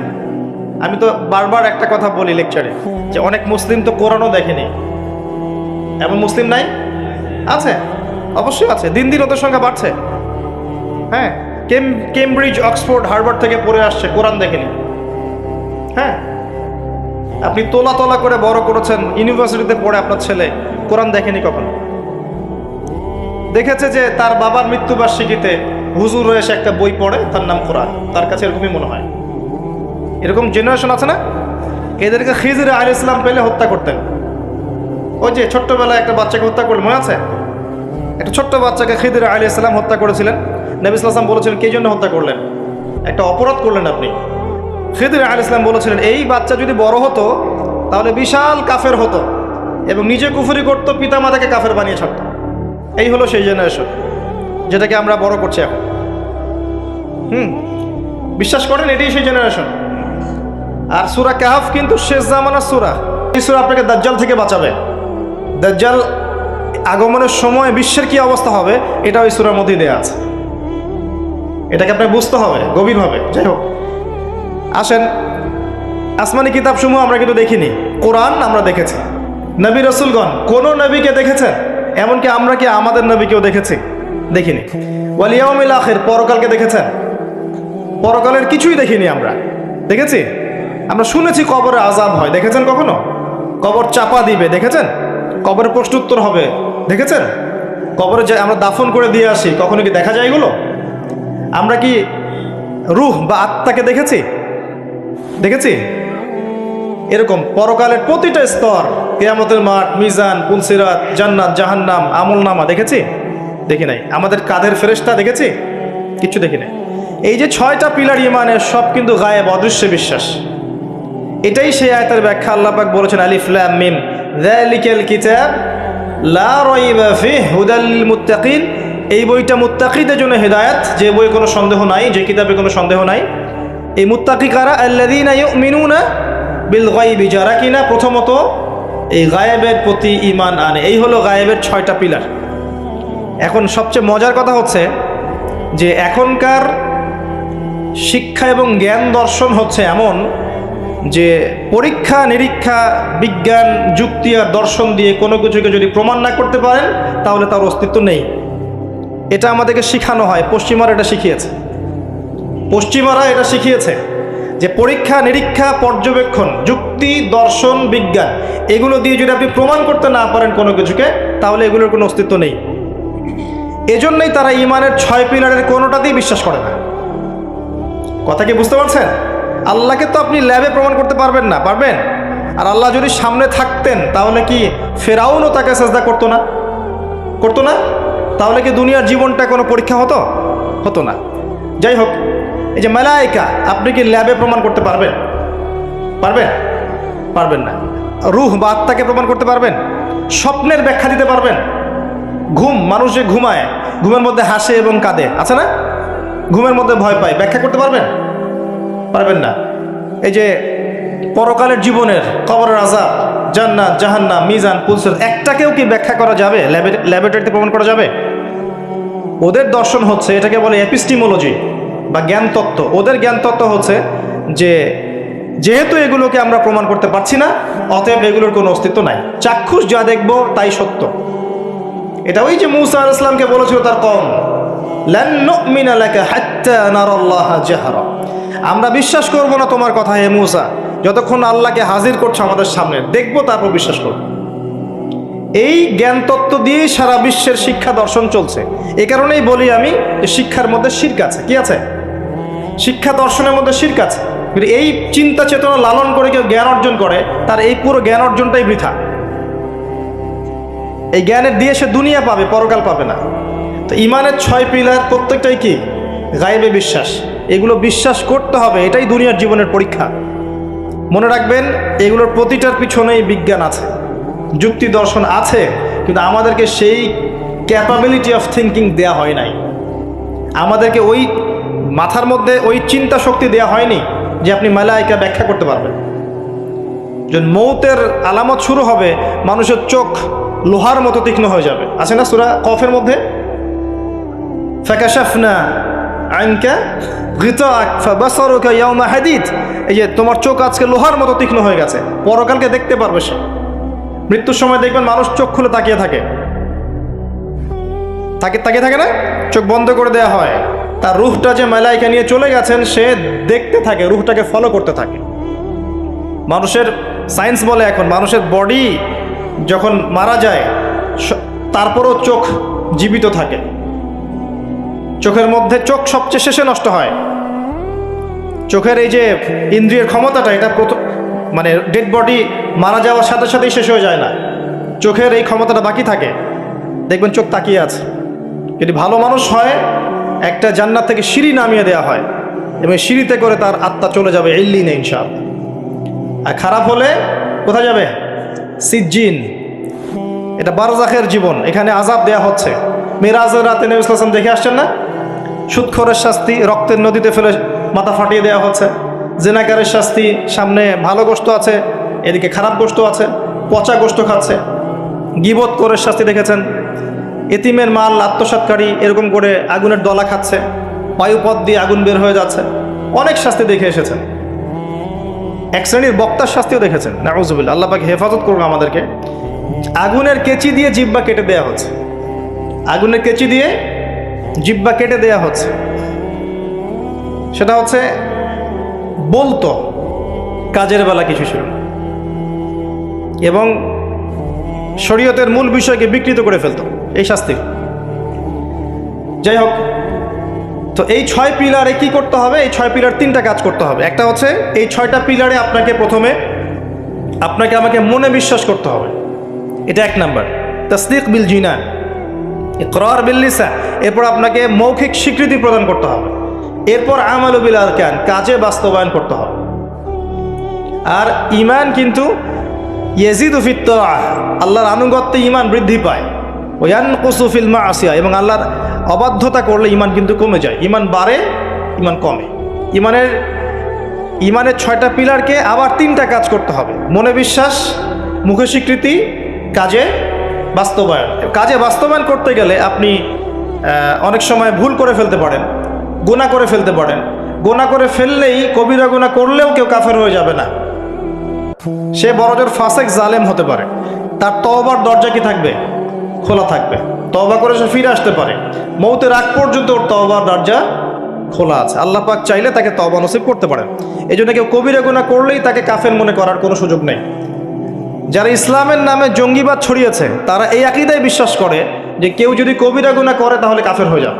আমি তো বারবার একটা কথা বলি লেকচারে, যে অনেক মুসলিম তো কোরআনও দেখেনি। এমন মুসলিম নাই? আছে, অবশ্যই আছে। দিন দিন ওদের সংখ্যা বাড়ছে। হ্যাঁ, কেমব্রিজ, অক্সফোর্ড, হার্ভার্ড থেকে পড়ে আসছে, কোরআন দেখেনি। হ্যাঁ, আপনি তোলা তোলা করে বড় করেছেন, ইউনিভার্সিটিতে পড়ে আপনার ছেলে কোরআন দেখেনি কখনো। দেখেছে যে তার বাবার মৃত্যুবার্ষিকীতে হুজুর এসে একটা বই পড়ে, তার নাম কোরআন, তার কাছে এরকমই মনে হয়। এরকম জেনারেশন আছে না? এদেরকে খিজির আলাইহিস সালাম পেলে হত্যা করতেন। ওই যে ছোট্টবেলায় একটা বাচ্চাকে হত্যা করলেন, মনে আছে? একটা ছোট্ট বাচ্চাকে খিজির আলাইহিস সালাম হত্যা করেছিলেন। নবী সাল্লাল্লাহু আলাইহি ওয়াসাল্লাম বলেছিলেন, কে জন্য হত্যা করলেন? একটা অপরাধ করলেন আপনি। খিজির আলাইহিস সালাম বলেছিলেন, এই বাচ্চা যদি বড় হতো তাহলে বিশাল কাফের হতো এবং নিজে কুফরি করতো, পিতামাতাকে কাফের বানিয়ে ছাড়তো। এই হলো সেই জেনারেশন। যেটাকে আমরা বড় করছি এখন। বিশ্বাস করেন এটাই সেই জেনারেশন। আর সূরা কাহফ কিন্তু শেষ জামানার সূরা। এই সূরা আপনাকে দাজ্জাল থেকে বাঁচাবে। দাজ্জাল আগমনের সময় বিশ্বের কি অবস্থা হবে এটা ওই সূরার মধ্যেই দেয়া আছে। এটাকে আপনাকে বুঝতে হবে গভীরভাবে। যাই হোক, আসেন, আসমানি কিতাবসমূহ আমরা কিন্তু দেখিনি, কোরআন আমরা দেখেছি। নবী রাসূলগণ কোন নবীকে দেখেছেন? এমনকি আমরা কি আমাদের নবীকেও দেখেছি? দেখিনি। ওয়াল ইয়াউমিল আখির, পরকালকে দেখেছেন? পরকালের কিছুই দেখিনি আমরা। দেখেছি? আমরা শুনেছি কবরে আযাব হয়, দেখেছেন কখনো? কবর চাপা দিবে, দেখেছেন? কবরে প্রশ্নোত্তর হবে, দেখেছেন? কবরে যে আমরা দাফন করে দিয়ে আসি, কখনো কি দেখা যায় এগুলো? আমরা কি রূহ বা আত্মাকে দেখেছি? দেখেছি? এরকম পরকালের প্রতিটা স্তর, কিয়ামতের মাঠ, মিজান, পুলসিরাত, জান্নাত, জাহান্নাম, আমলনামা দেখেছি? দেখি নাই। আমাদের কাঁধের ফেরেশতা দেখেছি? কিচ্ছু দেখি নাই। এই যে 6টা পিলার ঈমানের, সব কিন্তু গায়েব, অদৃশ্য বিশ্বাস। এটাই সেই আয়াতের ব্যাখ্যা। আল্লাহ পাক বলেছেন আলিফ লাম মিম যালিকাল কিতাব লা রাইবা ফিহি হুদাল লিল মুত্তাকিন। এই বইটা মুত্তাকিদের জন্য হেদায়েত, যে বইয়ে কোনো সন্দেহ নাই, যে কিতাবে কোনো সন্দেহ নাই। এই মুত্তাকি কারা? আল্লাযীনা ইউমিনুনা বিল গায়বি, যারা কিনা প্রথমত এই গায়েবের প্রতি ঈমান আনে। এই হলো গায়েবের 6টা পিলার। এখন সবচেয়ে মজার কথা হচ্ছে যে এখনকার শিক্ষা এবং জ্ঞান দর্শন হচ্ছে এমন যে পরীক্ষা নিরীক্ষা, বিজ্ঞান, যুক্তি আর দর্শন দিয়ে কোনো কিছুকে যদি প্রমাণ না করতে পারেন তাহলে তার অস্তিত্ব নেই। এটা আমাদেরকে শেখানো হয়। পশ্চিমারা এটা শিখিয়েছে। পশ্চিমারা এটা শিখিয়েছে যে পরীক্ষা নিরীক্ষা, পর্যবেক্ষণ, যুক্তি, দর্শন, বিজ্ঞান, এগুলো দিয়ে যদি আপনি প্রমাণ করতে না পারেন কোনো কিছুকে, তাহলে এগুলোর কোনো অস্তিত্ব নেই। এজন্যই তারা ঈমানের 6 পিলারের কোনোটাতেই বিশ্বাস করে না। কথা কি বুঝতে পারছেন? আল্লাহকে তো আপনি ল্যাবে প্রমাণ করতে পারবেন না, পারবেন? আর আল্লাহ যদি সামনে থাকতেন তাহলে কি ফেরাউনও তাকে সেজদা করতো না? করতো না? তাহলে কি দুনিয়ার জীবনটা কোনো পরীক্ষা হতো? হতো না। যাই হোক, এই যে মালায়েকা, আপনি কি ল্যাবে প্রমাণ করতে পারবেন? পারবেন? পারবেন না। রূহ বা আত্মাকে প্রমাণ করতে পারবেন? স্বপ্নের ব্যাখ্যা দিতে পারবেন? ঘুম, মানুষ যে ঘুমায়, ঘুমের মধ্যে হাসে এবং কাঁদে, আছে না? ঘুমের মধ্যে ভয় পায়, ব্যাখ্যা করতে পারবেন? পারবেন না। এই যে পরকালের জীবনের, কবরের আযাব, জান্নাত, জাহান্নাম, মিজান, পুলসিরাত, একটাকেও কি ব্যাখ্যা করা যাবে? ল্যাবরেটরিতে প্রমাণ করা যাবে? ওদের দর্শন হচ্ছে, এটাকে বলে এপিস্টিমোলজি বা জ্ঞান তত্ত্ব। ওদের জ্ঞান তত্ত্ব হচ্ছে যে যেহেতু এগুলোকে আমরা প্রমাণ করতে পারছি না, অতএব এগুলোর কোনো অস্তিত্ব নাই। চাক্ষুষ যা দেখবো তাই সত্য। এটা ওই যে মূসা আলাইহিস সালামকে বলেছিল তার কওম, লান নুমিনা লাকা হাত্তা নারাল্লাহা জাহরা, আমরা বিশ্বাস করব না তোমার কথা হে মূসা, যতক্ষণ আল্লাহকে হাজির করছো আমাদের সামনে, দেখবো তারপর বিশ্বাস করব। এই জ্ঞান তত্ত্ব দিয়েই সারা বিশ্বের শিক্ষা দর্শন চলছে। এই কারণেই বলি আমি যে শিক্ষার মধ্যে শিরক আছে। কি আছে? শিক্ষা দর্শনের মধ্যে শিরক আছে। কিন্তু এই চিন্তা চেতনা লালন করে কেউ জ্ঞান অর্জন করে, তার এই পুরো জ্ঞান অর্জনটাই বৃথা। এই জ্ঞানের দিয়ে সে দুনিয়া পাবে, পরকাল পাবে না। তো ঈমানের 6 পিলার প্রত্যেকটাই কি? গায়েবে বিশ্বাস। এগুলো বিশ্বাস করতে হবে, এটাই দুনিয়ার জীবনের পরীক্ষা। মনে রাখবেন, এগুলোর প্রতিটার পিছনেই বিজ্ঞান আছে, যুক্তি দর্শন আছে, কিন্তু আমাদেরকে সেই ক্যাপাবিলিটি অফ থিঙ্কিং দেয়া হয় নাই। আমাদেরকে ওই মাথার মধ্যে ওই চিন্তা শক্তি দেয়া হয়নি যে আপনি মালায়েকা ব্যাখ্যা করতে পারবেন। যখন মৌতের আলামত শুরু হবে, মানুষের চোখ লোহার মতো তীক্ষ্ণ হয়ে যাবে। আছে না সূরা কফের মধ্যে, ফাকাশাফনা আনকা গিতাআক ফাবাসারুকা ইয়াওমা হাদিদ, এই যে তোমার চোখ আজকে লোহার মতো তীক্ষ্ণ হয়ে গেছে, পরকালকে দেখতে পারবে সে। মৃত্যুর সময় দেখবেন মানুষ চোখ খুলে তাকিয়ে থাকে, তাকিয়ে থাকে না? চোখ বন্ধ করে দেওয়া হয়। তার রূহটা যে মালায়েকা নিয়ে চলে গেছেন, সে দেখতে থাকে, রূহটাকে ফলো করতে থাকে। মানুষের সায়েন্স বলে এখন মানুষের বডি যখন মারা যায় তারপরও চোখ জীবিত থাকে। চোখের মধ্যে চোখ সবচেয়ে শেষে নষ্ট হয়। চোখের এই যে ইন্দ্রিয়ের ক্ষমতাটা, এটা মানে ডেড বডি মারা যাওয়ার সাথে সাথেই শেষ হয়ে যায় না, চোখের এই ক্ষমতাটা বাকি থাকে। দেখবেন চোখ তাকিয়ে আছে। যদি ভালো মানুষ হয়, একটা জান্নাত থেকে সিঁড়ি নামিয়ে দেওয়া হয় এবং সিঁড়িতে করে তার আত্মা চলে যাবে ইল্লিনে ইনশাআল্লাহ। আর খারাপ হলে কোথায় যাবে? সিজ্জিন। এটা বারজাখের জীবন, এখানে আযাব দেয়া হচ্ছে। মেরাজের রাতে নবী সাল্লাল্লাহু আলাইহি ওয়াসাল্লাম দেখে আসছেন না? সুদখোরের শাস্তি রক্তের নদীতে ফেলে মাথা ফাটিয়ে দেওয়া হচ্ছে, জেনাকারের শাস্তি সামনে ভালো গোশত আছে, এদিকে খারাপ গোশত আছে, পচা গোশত খাচ্ছে। গীবত করে শাস্তি দেখেছেন, এতিমের মাল আত্মসাৎকারী এরকম করে আগুনের দলা খাচ্ছে, বায়ুপথ দিয়ে আগুন বের হয়ে যাচ্ছে। অনেক শাস্তি দেখে এসেছেন। এক শ্রেণীর বক্তার শাস্তিও দেখেছেন। নাউজুবিল্লাহ, আল্লাহ পাক হেফাজত করুন আমাদেরকে। আগুনের কেচি দিয়ে জিহ্বা কেটে দেয়া হচ্ছে, আগুনের কেচি দিয়ে জিহ্বা কেটে দেয়া হচ্ছে। সেটা হচ্ছে বলতো, কাজের বেলা কিছু ছিল না, এবং শরীয়তের মূল বিষয়কে বিকৃত করে ফেলতো এই শাস্তি। যাই হোক, তো এই 6 পিলারে কি করতে হবে? এই 6 পিলার 3টা কাজ করতে হবে। একটা হচ্ছে এই 6টা পিলারে আপনাকে প্রথমে আমাকে মনে বিশ্বাস করতে হবে, এটা 1 নাম্বার। তাসদিক বিল জিনান, ইকরার বিল লিসান, এরপর আপনাকে মৌখিক স্বীকৃতি প্রদান করতে হবে। এরপর আমালু বিল আরকান, কাজে বাস্তবায়ন করতে হবে। আর ঈমান কিন্তু ইয়াজিদু ফিত তাআহ, আল্লাহর আনুগত্যে ঈমান বৃদ্ধি পায়। ওয়া ইয়ানকুসু ফিল মাআসিয়া, এবং আল্লাহর অবাধ্যতা করলে ঈমান কিন্তু কমে যায়। ঈমান বাড়ে, ঈমান কমে। ঈমানের 6টা পিলারকে আবার 3টা কাজ করতে হবে: মনে বিশ্বাস, মুখে স্বীকৃতি, কাজে বাস্তবায়ন। কাজে বাস্তবায়ন করতে গেলে আপনি অনেক সময় ভুল করে ফেলতে পারেন, গুনাহ করে ফেলতে পারেন। গুনাহ করে ফেললেই, কবিরা গুনাহ করলেও কেউ কাফের হয়ে যাবে না, সে বড়জোর ফাসেক জালেম হতে পারে। তার তওবার দরজা কি থাকবে? খোলা থাকবে। তওবা করে সে ফিরে আসতে পারে। মৌতের আগ পর্যন্ত ওর তওবার দরজা খোলা আছে। আল্লাহ পাক চাইলে তাকে তওবা নসিব করতে পারেন। এই জন্য কেউ কবিরা গুনাহ করলেই তাকে কাফের মনে করার কোনো সুযোগ নেই। যারা ইসলামের নামে জঙ্গিবাদ ছড়িয়েছে, তারা এই আকীদায় বিশ্বাস করে যে কেউ যদি কবিরা গুনাহ করে তাহলে কাফের হয়ে যাবে।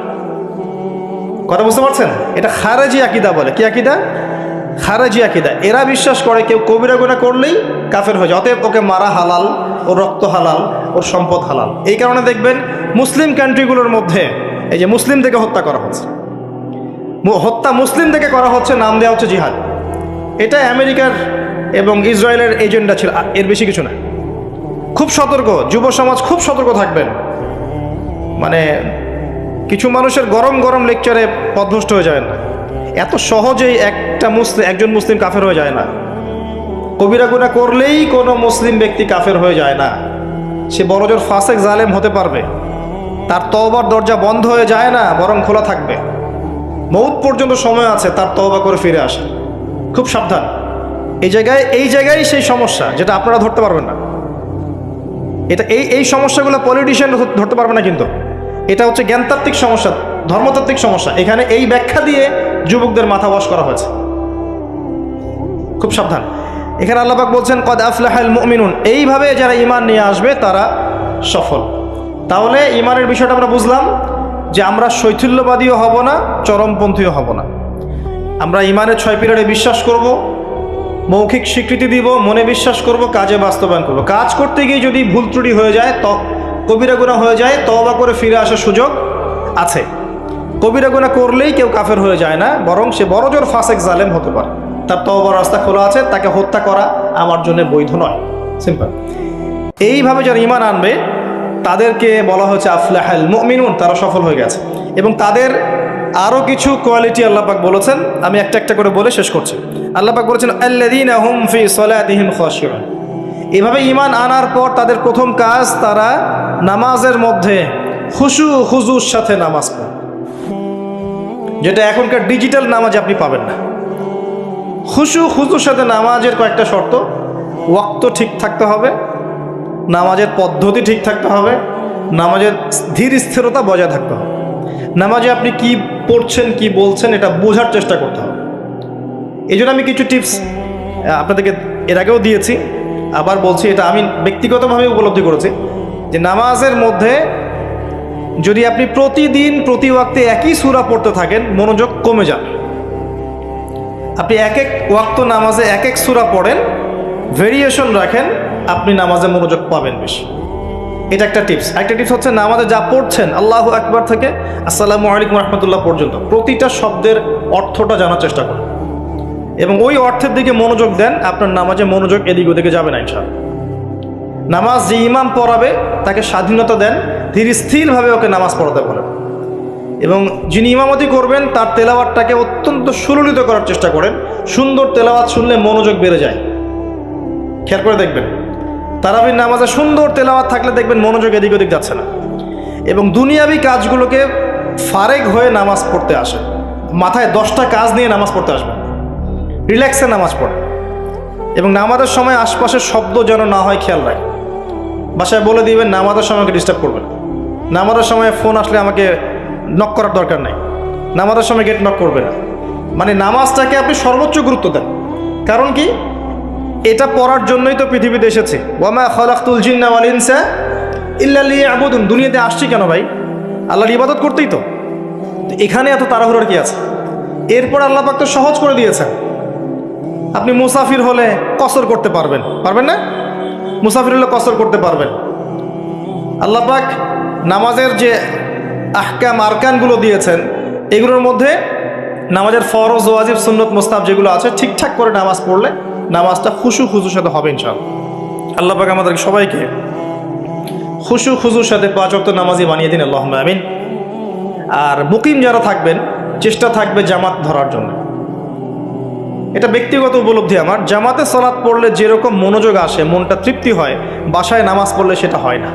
কথা বুঝতে পারছেন? এটা খারেজি আকীদা বলে। কি আকীদা? খারেজি আকীদা। এরা বিশ্বাস করে কেউ কবিরা গুনাহ করলেই কাফের হয়ে যায়, অতএব ওকে মারা হালাল, ওর রক্ত হালাল, ওর সম্পদ হালাল। এই কারণে দেখবেন মুসলিম কান্ট্রিগুলোর মধ্যে এই যে মুসলিম থেকে হত্যা করা হচ্ছে, হত্যা মুসলিম থেকে করা হচ্ছে, নাম দেওয়া হচ্ছে জিহাদ। এটা আমেরিকার এবং ইসরায়েলের এজেন্ডা ছিল, এর বেশি কিছু না। খুব সতর্ক, যুব সমাজ খুব সতর্ক থাকবেন। মানে কিছু মানুষের গরম গরম লেকচারে পথভ্রষ্ট হয়ে যায় না। এত সহজেই একজন মুসলিম কাফের হয়ে যায় না। কবিরা গুনাহ করলেই কোনো মুসলিম ব্যক্তি কাফের হয়ে যায় না। সে বড়জোর ফাসেক জালেম হতে পারবে, তার তওবার দরজা বন্ধ হয়ে যায় না, বরং খোলা থাকবে। মৌত পর্যন্ত সময় আছে তার তওবা করে ফিরে আসে। খুব সাবধান। এই জায়গায় সেই সমস্যা যেটা আপনারা ধরতে পারবেন না। এটা এই সমস্যাগুলো পলিটিশিয়ান ধরতে পারবে না, কিন্তু এটা হচ্ছে জ্ঞানতাত্ত্বিক সমস্যা, ধর্মতাত্ত্বিক সমস্যা। এখানে এই ব্যাখ্যা দিয়ে যুবকদের মাথা ওয়াশ করা হয়েছে। খুব সাবধান। এখানে আল্লাহ পাক বলছেন কদ আফলাহাল মুমিনুন, এইভাবে যারা ঈমান নিয়ে আসবে তারা সফল। তাহলে ঈমানের বিষয়টা আমরা বুঝলাম যে আমরা শৈথিল্যবাদীও হব না, চরমপন্থীও হব না। আমরা ঈমানের 6 পিলারে বিশ্বাস করব, মৌখিক স্বীকৃতি দিব, মনে বিশ্বাস করব, কাজে বাস্তবায়ন করব। কাজ করতে গিয়ে যদি ভুল ত্রুটি হয়ে যায়, কবিরা গুনাহ হয়ে যায়, তওবা করে ফিরে আসার সুযোগ আছে। কবিরা গুনাহ করলেই কেউ কাফের হয়ে যায় না, বরং সে বড়জোর ফাসেক জালেম হতে পারে। তার তওবার রাস্তা খোলা আছে, তাকে হত্যা করা আমার জন্য বৈধ নয়। সিম্পল। এইভাবে যারা ঈমান আনবে তাদেরকে বলা হচ্ছে আফলাহাল মুমিনুন, তারা সফল হয়ে গেছে। এবং তাদের আরও কিছু কোয়ালিটি আল্লাহ পাক বলেছেন, আমি একটা একটা করে বলে শেষ করছি। আল্লাহ পাক বলেছেন আল্লাযীনা হুম ফি সলাতিহিম খাশিউন। এভাবে ঈমান আনার পর তাদের প্রথম কাজ, তারা নামাজের মধ্যে খুজুর সাথে নামাজ পড়ে, যেটা এখনকার ডিজিটাল নামাজ আপনি পাবেন না। খুজুর সাথে নামাজের কয়েকটা শর্ত: ওয়াক্ত ঠিক থাকতে হবে, নামাজের পদ্ধতি ঠিক থাকতে হবে, নামাজের ধীর স্থিরতা বজায় থাকতে হবে, নামাজে আপনি কি পড়ছেন, কি বলছেন এটা বোঝার চেষ্টা করতে হবে। এই জন্য আমি কিছু টিপস আপনাদেরকে এর আগেও দিয়েছি, আবার বলছি, এটা আমি ব্যক্তিগতভাবে উপলব্ধি করেছি যে নামাজের মধ্যে যদি আপনি প্রতিদিন প্রতি ওয়াক্তে একই সূরা পড়তে থাকেন, মনোযোগ কমে যাবে। আপনি এক ওয়াক্ত নামাজে এক সূরা পড়েন, ভেরিয়েশন রাখেন, আপনি নামাজে মনোযোগ পাবেন বেশি। এটা একটা টিপস। একটা টিপস হচ্ছে নামাজে যা পড়ছেন, আল্লাহু আকবার থেকে আসসালামু আলাইকুম রাহমাতুল্লাহ পর্যন্ত প্রতিটা শব্দের অর্থটা জানার চেষ্টা করুন এবং ওই অর্থের দিকে মনোযোগ দেন। আপনার নামাজে মনোযোগ এদিক ওদিকে যাবে না ইনশাআল্লাহ। নামাজ যে ইমাম পড়াবে তাকে স্বাধীনতা দেন, ধীর স্থিরভাবে ওকে নামাজ পড়াতে বলেন। এবং যিনি ইমামতি করবেন তার তেলাওয়াতটাকে অত্যন্ত সুললিত করার চেষ্টা করেন। সুন্দর তেলাওয়াত শুনলে মনোযোগ বেড়ে যায়, খেয়াল করে দেখবেন। তারাবির নামাজে সুন্দর তেলাওয়াত থাকলে দেখবেন মনোযোগ এদিক ওদিক যাচ্ছে না। এবং দুনিয়াবি কাজগুলোকে ফারেক হয়ে নামাজ পড়তে আসে, মাথায় 10টা কাজ নিয়ে নামাজ পড়তে আসবে, রিল্যাক্সে নামাজ পড়ে। এবং নামাজের সময় আশপাশের শব্দ যেন না হয় খেয়াল রাখে। বাসায় বলে দিবেন নামাজের সময় আমাকে ডিস্টার্ব করবেন, নামাজের সময় ফোন আসলে আমাকে নক করার দরকার নাই, নামাজের সময় গেট নক করবে না। মানে নামাজটাকে আপনি সর্বোচ্চ গুরুত্ব দেন। কারণ কি, এটা পড়ার জন্যই তো পৃথিবীতে এসেছে। ওয়ামা খালাকতুল জিন্না ওয়াল ইনসা ইল্লা লিয়াবুদুন। দুনিয়াতে আসছি কেন ভাই? আল্লাহর ইবাদত করতেই তো। এখানে এত তাড়াহুড়োর কি আছে? এরপর আল্লাহ পাক তো সহজ করে দিয়েছেন। আপনি মুসাফির হলে কসর করতে পারবেন, পারবেন না? মুসাফির হলে কসর করতে পারবেন। আল্লাহ পাক নামাজের যে আহকাম আরকানগুলো দিয়েছেন, এগুলোর মধ্যে নামাজের ফরজ ওয়াজিব সুন্নত মুস্তাহাব যেগুলো আছে, ঠিকঠাক করে নামাজ পড়লে নামাজটা খুশুর সাথে হবে ইনশাআল্লাহ। আল্লাহ পাক আমাদের সবাইকে খুশুর সাথে 5 ওয়াক্ত নামাজি বানিয়ে দিন, আল্লাহুম্মা আমিন। আর মুকিম যারা থাকবেন, চেষ্টা থাকবে জামাত ধরার জন্য। এটা ব্যক্তিগত উপলব্ধি আমার। জামাতে সালাত পড়লে যেরকম মনোযোগ আসে, মনটা তৃপ্তি হয়, বাসায় নামাজ পড়লে সেটা হয় না।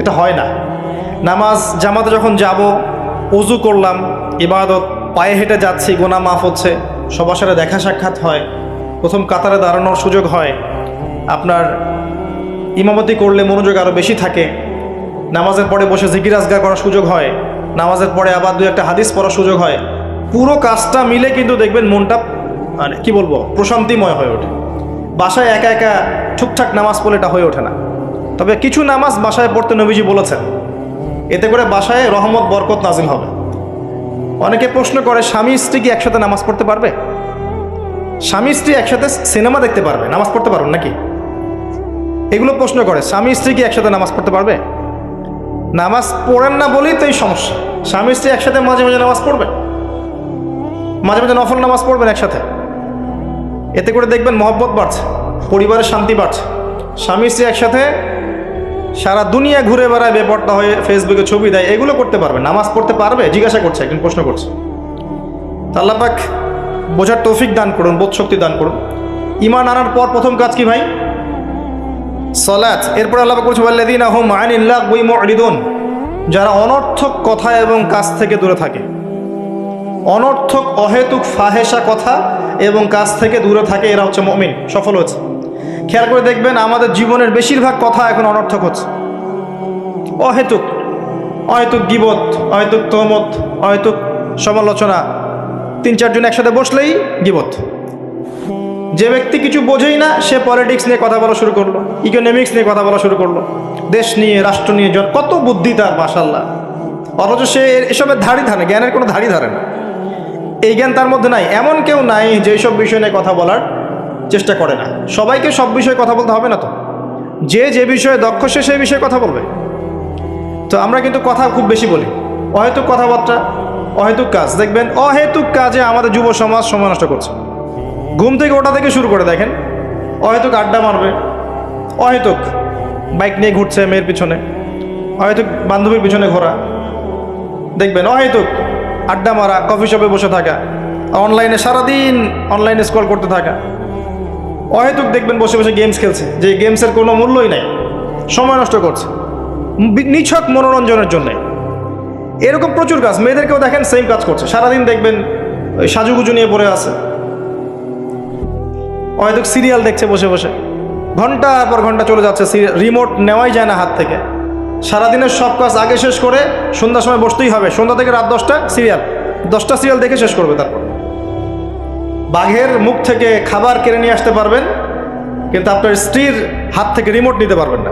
এটা হয় না। নামাজ জামাতে যখন যাব, ওযু করলাম, ইবাদত, পায়ে হেঁটে যাচ্ছি, গুনাহ মাফ হচ্ছে, সবার সাথে দেখা সাক্ষাৎ হয়, প্রথম কাতারে দাঁড়ানোর সুযোগ হয়, আপনার ইমামতি করলে মনোযোগ আরও বেশি থাকে, নামাজের পরে বসে জিকির আজগার করার সুযোগ হয়, নামাজের পরে আবার 2-1টা হাদিস পড়ার সুযোগ হয়। পুরো কাজটা মিলে কিন্তু দেখবেন মনটা মানে কি বলবো, প্রশান্তিময় হয়ে ওঠে। বাসায় একা একা ঠিকঠাক নামাজ পড়লে এটা হয়ে ওঠে না। তবে কিছু নামাজ বাসায় পড়তে নবীজি বলেছেন, এতে করে বাসায় রহমত বরকত নাজিল হবে। অনেকে প্রশ্ন করে, স্বামী স্ত্রী কি একসাথে নামাজ পড়তে পারবে? স্বামী স্ত্রী একসাথে সিনেমা দেখতে পারবে, নামাজ পড়তে পারবেন নাকি? এগুলো প্রশ্ন করে। স্বামী স্ত্রী কি একসাথে নামাজ পড়তে পারবে? নামাজ পড়েন না বলেই তো এই সমস্যা। স্বামী স্ত্রী একসাথে মাঝে মাঝে নামাজ পড়বে, মাঝে মাঝে নফল নামাজ পড়বেন একসাথে। এতে করে দেখবেন মহব্বত বাড়ছে, পরিবারের শান্তি বাড়ছে। স্বামী স্ত্রী একসাথে সারা দুনিয়া ঘুরে বেড়ায়, বেপর্দা হয়ে ফেসবুকে ছবি দেয়, এগুলো করতে পারবে, নামাজ পড়তে পারবে? জিজ্ঞাসা করছে, একজন প্রশ্ন করছে। আল্লাহ পাক বোঝার তৌফিক দান করুন, বোধ শক্তি দান করুন। ঈমান আনার পর প্রথম কাজ কি ভাই? সালাত। এরপর আল্লাহ পাক বলছে, ওয়াল্লাযীনা হুম আনিল লাগওয়ি মু'রিদুন। যারা অনর্থক কথা এবং কাজ থেকে দূরে থাকে, অনর্থক অহেতুক ফাহেসা কথা এবং কাজ থেকে দূরে থাকে, এরা হচ্ছে মুমিন, সফল হচ্ছে। খেয়াল করে দেখবেন আমাদের জীবনের বেশিরভাগ কথা এখন অনর্থক হচ্ছে, অহেতুক। অহেতুক গীবত, অহেতুক তহমত, অহেতুক সমালোচনা। 3-4 জন একসাথে বসলেই গীবত। যে ব্যক্তি কিছু বোঝেই না, সে পলিটিক্স নিয়ে কথা বলা শুরু করলো, ইকোনমিক্স নিয়ে কথা বলা শুরু করলো, দেশ নিয়ে, রাষ্ট্র নিয়ে। কত বুদ্ধি তার, মাশাআল্লাহ। অথচ সে এসবের ধারই ধারে, জ্ঞানের কোনো ধারই ধারে না। এই জ্ঞান তার মধ্যে নাই। এমন কেউ নাই যে সব বিষয় নিয়ে কথা বলার চেষ্টা করে না। সবাইকে সব বিষয়ে কথা বলতে হবে না তো। যে বিষয়ে দক্ষ সে সেই বিষয়ে কথা বলবে। তো আমরা কিন্তু কথা খুব বেশি বলি, অহেতুক কথাবার্তা, অহেতুক কাজ। দেখবেন অহেতুক কাজে আমাদের যুব সমাজ সময় নষ্ট করছে। ঘুম থেকে ওটা থেকে শুরু করে দেখেন, অহেতুক আড্ডা মারবে, অহেতুক বাইক নিয়ে ঘুরছে মেয়ের পিছনে, অহেতুক বান্ধবীর পিছনে ঘোরা, দেখবেন অহেতুক আড্ডা মারা, কফি শপে বসে থাকা, অনলাইনে সারাদিন অনলাইনে স্ক্রল করতে থাকা, অহেতুক দেখবেন বসে বসে গেমস খেলছে, যে গেমসের কোনো মূল্যই নাই, সময় নষ্ট করছে নিছক মনোরঞ্জনের জন্যে। এরকম প্রচুর কাজ। মেয়েদেরকেও দেখেন সেম কাজ করছে, সারাদিন দেখবেন ওই সাজুগুজু নিয়ে পড়ে আছে, অহেতুক সিরিয়াল দেখছে বসে বসে, ঘন্টার পর ঘন্টা চলে যাচ্ছে, রিমোট নেওয়াই যায় না হাত থেকে। সারাদিনের সব কাজ আগে শেষ করে সন্ধ্যার সময় বসতেই হবে, সন্ধ্যা থেকে রাত 10টা সিরিয়াল, 10টা সিরিয়াল দেখে শেষ করবে। তারপর বাঘের মুখ থেকে খাবার কেড়ে নিয়ে আসতে পারবেন, কিন্তু আপনার স্ত্রীর হাত থেকে রিমোট নিতে পারবেন না।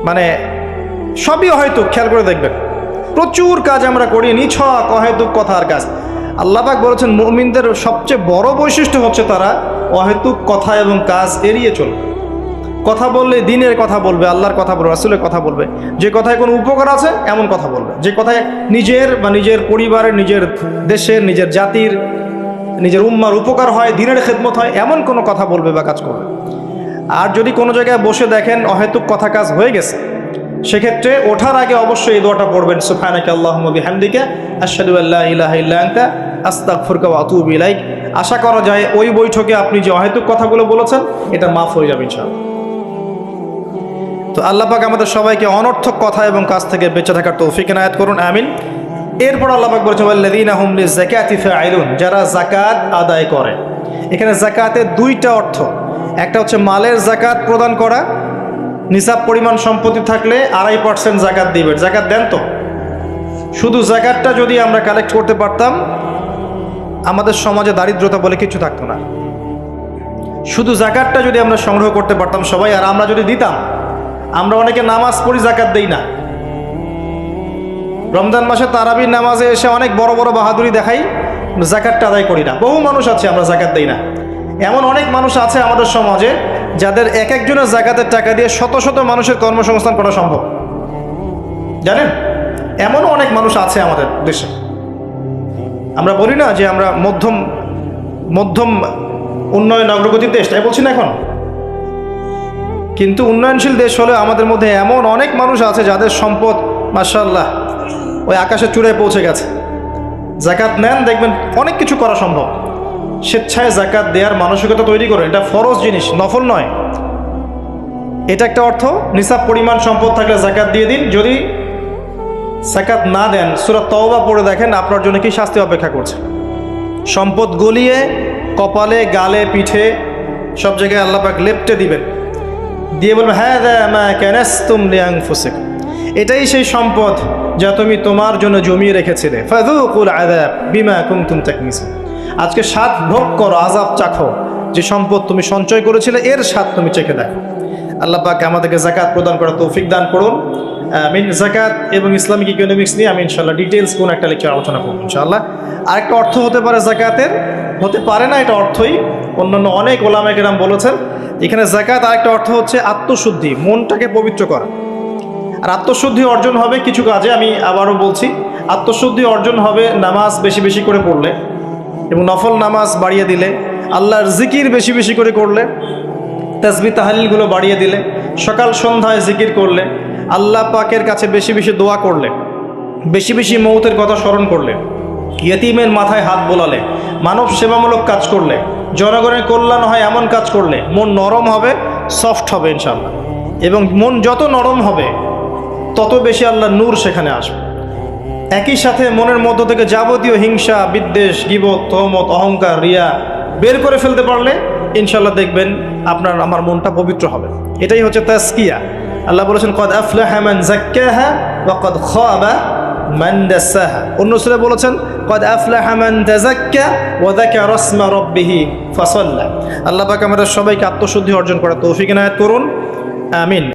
মানে সবই অহেতুক। খেয়াল করে দেখবেন প্রচুর কাজ আমরা করি, নিছক অহেতুক কথার কাজ। আল্লাহ পাক বলেছেন মুমিনদের সবচেয়ে বড় বৈশিষ্ট্য হচ্ছে তারা অহেতুক কথা এবং কাজ এড়িয়ে চলবে। কথা বললে দিনের কথা বলবে, আল্লাহর কথা বলবে, রাসূলের কথা বলবে। যে কথায় কোনো উপকার আছে এমন কথা বলবে, যে কথায় নিজের বা নিজের পরিবারের, নিজের দেশের, নিজের জাতির, নিজের উম্মার উপকার হয়, দিনের খেদমত হয়, এমন কোনো কথা বলবে বা কাজ করবে। আর যদি কোনো জায়গায় বসে দেখেন অহেতুক কথা কাজ হয়ে গেছে, সেক্ষেত্রে ওঠার আগে অবশ্যই এই দোয়াটা পড়বেন, সুবহানাকা আল্লাহুম্মা বিহামদিকা আশহাদু আল্লা ইলাহা ইল্লা আনতা আস্তাগফিরুকা ওয়া আতুবু ইলাইক। আশা করা যায় ওই বৈঠকে আপনি যে অহেতুক কথাগুলো বলেছেন এটা মাফ হয়ে যাবে ইনশাআল্লাহ। তো আল্লাহ পাক আমাদের সবাইকে অনর্থক কথা এবং কাজ থেকে বেঁচে থাকার তৌফিক এনায়েত করুন, আমিন। এরপর আল্লাহ পাক বলেছেন ওয়াল্লাযীনা হুম লিযাকাতি ফাঈলুন, যারা যাকাত আদায় করে। এখানে যাকাতের দুইটা অর্থ, একটা হচ্ছে মালের যাকাত প্রদান করা, নিসাব পরিমাণ সম্পত্তি থাকলে 2.5% যাকাত দিবেন। যাকাত দেন তো? শুধু যাকাতটা যদি আমরা কালেক্ট করতে পারতাম আমাদের সমাজে দারিদ্রতা বলে কিছু থাকতো না। শুধু যাকাতটা যদি আমরা সংগ্রহ করতে পারতাম সবাই, আর আমরা যদি দিতাম, আমরা অনেকে নামাজ পড়ি যাকাত দেই না। রমজান মাসে তারাবির নামাজে এসে অনেক বড় বড় বাহাদুরি দেখাই, যাকাতটা আদায় করি না। বহু মানুষ আছে আমরা যাকাত দেই না। এমন অনেক মানুষ আছে আমাদের সমাজে যাদের এক একজনের যাকাতের টাকা দিয়ে শত শত মানুষের কর্মসংস্থান করা সম্ভব, জানেন? এমনও অনেক মানুষ আছে আমাদের দেশে। আমরা বলি না যে আমরা মধ্যম উন্নয়ন অগ্রগতির দেশ, তাই বলছি না এখন, কিন্তু উন্নয়নশীল দেশ হলে আমাদের মধ্যে এমন অনেক মানুষ আছে যাদের সম্পদ মাশাআল্লাহ ওই আকাশের চূড়ায় পৌঁছে গেছে। যাকাত নেন, দেখবেন অনেক কিছু করা সম্ভব। স্বেচ্ছায় যাকাত দেওয়ার মানসিকতা তৈরি করুন, এটা ফরজ জিনিস, নফল নয়। এটা একটা অর্থ। নিসাব পরিমাণ সম্পদ থাকলে যাকাত দিয়ে দিন। যদি যাকাত না দেন, সূরা তাওবা পড়ে দেখেন আপনার জন্য কি শাস্তি অপেক্ষা করছে। সম্পদ গলিয়ে কপালে, গালে, পিঠে সব জায়গায় আল্লাহ পাক লেপটে দিবেন, দিয়ে বলবেন হাযা মা কানাসতুম লিআনফুসিকুম, এটাই সেই সম্পদ যা তুমি তোমার জন্য জমিয়ে রেখেছিলে। ফাযুকুল আযাব বিমা কুনতুম তাকনিসুন, আজকে স্বাদ ভোগ করো, আযাব চাখো, যে সম্পদ তুমি সঞ্চয় করেছিলে এর স্বাদ তুমি চেখে দেখো। আল্লাহ পাক আমাদেরকে যাকাত প্রদান করার তৌফিক দান করুন, আমিন। যাকাত এবং ইসলামিক ইকোনমিক্স নিয়ে আমি ইনশাআল্লাহ ডিটেইলস কোন একটা লেকচার আলোচনা করব ইনশাআল্লাহ। আরেকটা অর্থ হতে পারে যাকাতের, হতে পারে না এটা অর্থই অন্যান্য অনেক ওলামায়ে কেরাম বলেছেন। এখানে যাকাত আরেকটা অর্থ হচ্ছে আত্মশুদ্ধি, মনটাকে পবিত্র করা। আর আত্মশুদ্ধি অর্জন হবে কিছু কাজে, আমি আবারও বলছি, আত্মশুদ্ধি অর্জন হবে নামাজ বেশি বেশি করে পড়লে এবং নফল নামাজ বাড়িয়ে দিলে, আল্লাহর জিকির বেশি বেশি করে করলে, তাসবিহ তাহলিলগুলো বাড়িয়ে দিলে, সকাল সন্ধ্যায় জিকির করলে, আল্লাহ পাকের কাছে বেশি বেশি দোয়া করলে, বেশি বেশি মৌতের কথা স্মরণ করলে, ইয়েতিমের মাথায় হাত বোলালে, মানব সেবামূলক কাজ করলে, জনগণের কল্যাণ হয় এমন কাজ করলে মন নরম হবে, সফট হবে ইনশাআল্লাহ। এবং মন যত নরম হবে তত বেশি আল্লাহর নূর সেখানে আসবে। একই সাথে মনের মধ্য থেকে যাবতীয় হিংসা, বিদ্বেষ, গীবত, তহমত, অহংকার, রিয়া বের করে ফেলতে পারলে ইনশাআল্লাহ দেখবেন আপনার আমার মনটা পবিত্র হবে। এটাই হচ্ছে তাজকিয়া। আল্লাহ বলেছেন কদ আফলাহা মান যাক্কাহা ওয়া কদ খাবা মান দাসাহা। অন্য সূরায় বলেছেন কদ আফলাহা মান তাযাক্কা ওয়া যাকারা ইসমা রাব্বিহি ফাসাল্লা। আল্লাহ পাক আমাদের সবাইকে আত্মশুদ্ধি অর্জন করার তৌফিক এনায়েত করুন, আমিন।